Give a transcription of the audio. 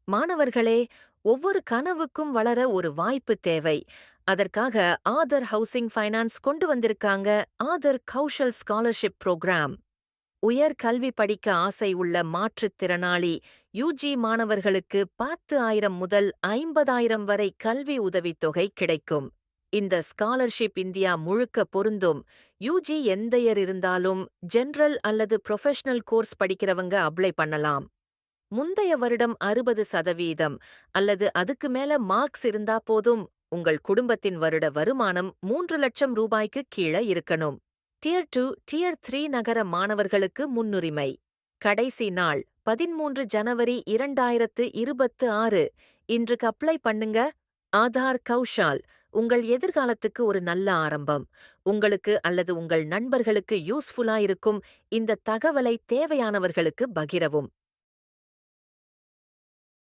மாணவர்களே, ஒவ்வொரு கனவுக்கும் வளர ஒரு வாய்ப்பு தேவை. அதற்காக ஆதர் ஹவுசிங் ஃபைனான்ஸ் கொண்டு வந்திருக்காங்க ஆதர் கௌஷல் ஸ்காலர்ஷிப் புரோகிராம். உயர் கல்வி படிக்க ஆசை உள்ள மாற்றுத்திறனாளி யுஜி மாணவர்களுக்கு 10,000 முதல் 50,000 வரை கல்வி உதவித்தொகை கிடைக்கும். இந்த ஸ்காலர்ஷிப் இந்தியா முழுக்க பொருந்தும். யுஜி எந்த இயர் இருந்தாலும் ஜெனரல் அல்லது ப்ரொஃபஷனல் கோர்ஸ் படிக்கிறவங்க அப்ளை பண்ணலாம். முந்தைய வருடம் 60% அல்லது அதுக்கு மேல மார்க்ஸ் இருந்தா போதும். உங்கள் குடும்பத்தின் வருட வருமானம் 3 லட்சம் ரூபாய்க்கு கீழ இருக்கணும். டியர் 2, டியர் 3 நகர மாணவர்களுக்கு முன்னுரிமை. கடைசி நாள் 13 ஜனவரி 2026. இன்றுக்கு அப்ளை பண்ணுங்க. ஆதார் கௌஷால் உங்கள் எதிர்காலத்துக்கு ஒரு நல்ல ஆரம்பம். உங்களுக்கு அல்லது உங்கள் நண்பர்களுக்கு யூஸ்ஃபுல்லா இருக்கும் இந்த தகவலை தேவையானவர்களுக்கு பகிரவும்.